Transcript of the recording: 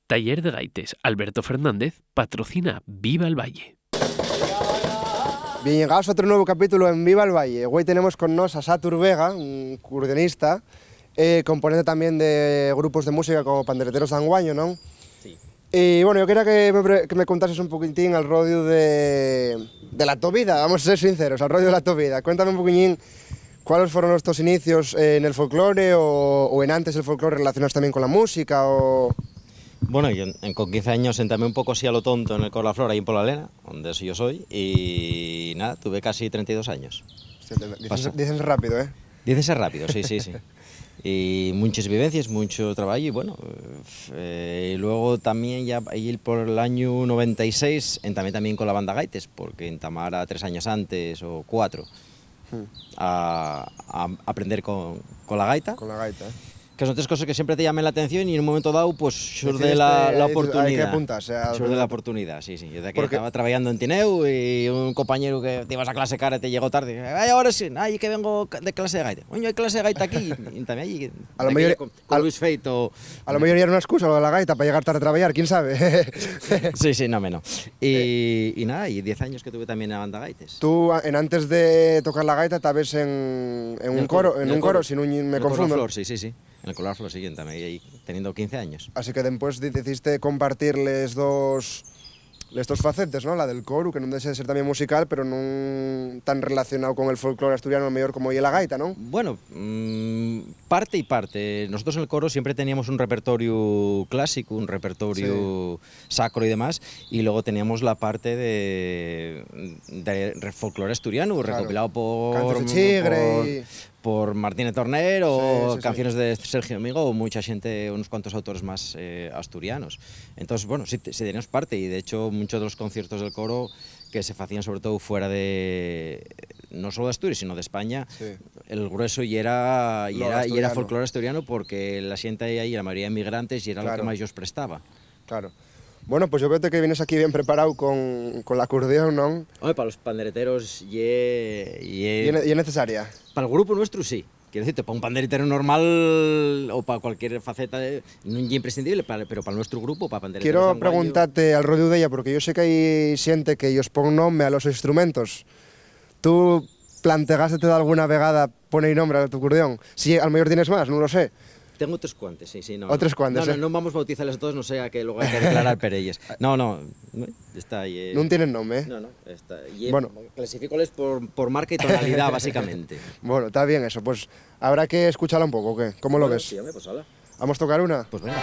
Taller de Gaites Alberto Fernández patrocina Viva el Valle. Bien, llegados a otro nuevo capítulo en Viva el Valle. Hoy tenemos con nos a Satur Vega, un acordeonista, componente también de grupos de música como Pandereteros d'Anguaño, ¿no? Sí. Y bueno, yo quería que me contases un poquitín al rollo de la tu vida, vamos a ser sinceros, al rollo de la tu vida. Cuéntame un poquitín cuáles fueron nuestros inicios en el folclore o en antes del folclore relacionados también con la música o... Bueno, yo con 15 años sentáme un poco así a lo tonto en el Cor la Flor, ahí en Polalena, donde yo soy, y nada, tuve casi 32 años. Dices rápido, ¿eh? Dícese rápido, sí, sí, sí. Y muchas vivencias, mucho trabajo, y bueno, luego también ya ahí por el año 96 entamé también con la banda Gaites, porque entamara 3 años antes o 4 a aprender con la gaita. Con la gaita, Que son tres cosas que siempre te llaman la atención y en un momento dado pues surde la oportunidad. Hay que apuntarse. Surde la oportunidad, sí, sí. Yo de aquí estaba trabajando en Tineu y un compañero que te ibas a clase cara te llegó tarde. Ay, ahora sí, ay, que vengo de clase de gaita. Coño, hay clase de gaita aquí. Y también allí, a lo mejor con Luis Feito. A lo mejor era una excusa lo de la gaita para llegar tarde a trabajar, quién sabe. Sí, sí, no menos. Y nada, y 10 años que tuve también en la banda Gaites. Tú, antes de tocar la gaita, tal vez en un coro, si no me confundo. Flor, sí, sí, sí. En el Cor la Flor siguiente, ahí teniendo 15 años. Así que después decidiste compartir les dos facetes, ¿no? La del coro, que no debe ser también musical, pero no tan relacionado con el folclore asturiano mejor como y la gaita, ¿no? Bueno, parte y parte. Nosotros en el coro siempre teníamos un repertorio clásico, un repertorio sacro y demás, y luego teníamos la parte de folclore asturiano, claro, recopilado por Martínez Torner o canciones de Sergio Amigo o mucha gente, unos cuantos autores más asturianos. Entonces, bueno, sí teníamos parte y de hecho muchos de los conciertos del coro que se hacían sobre todo fuera de, no solo de Asturias, sino de España, el grueso y era folclore asturiano porque la gente ahí, la mayoría de inmigrantes, y era lo que más ellos prestaba. Claro. Bueno, pues yo veo que vienes aquí bien preparado con el acordeón, ¿no? Hombre, para los pandereteros y es necesaria. Para el grupo nuestro sí. Quiero decirte, para un panderetero normal o para cualquier faceta no es imprescindible, pero para nuestro grupo, para pandereteros Quiero preguntarte al rollo de ella, porque yo sé que hay gente que ellos pon nombre a los instrumentos. ¿Tú planteaste de alguna vegada poner nombre a tu acordeón? Si a lo mejor tienes más, no lo sé. Tengo tres cuantes, sí. No, ¿Tres cuantes? No vamos a bautizarles a todos, no sea que luego hay que declarar perelles. No, está ahí. ¿No tienen nombre? No, está. Bueno, clasifícoles por marca y tonalidad, básicamente. Bueno, está bien eso, pues habrá que escucharla un poco, ¿o qué? ¿Cómo lo ves? Sí, hombre, pues hala. ¿Vamos a tocar una? Pues venga.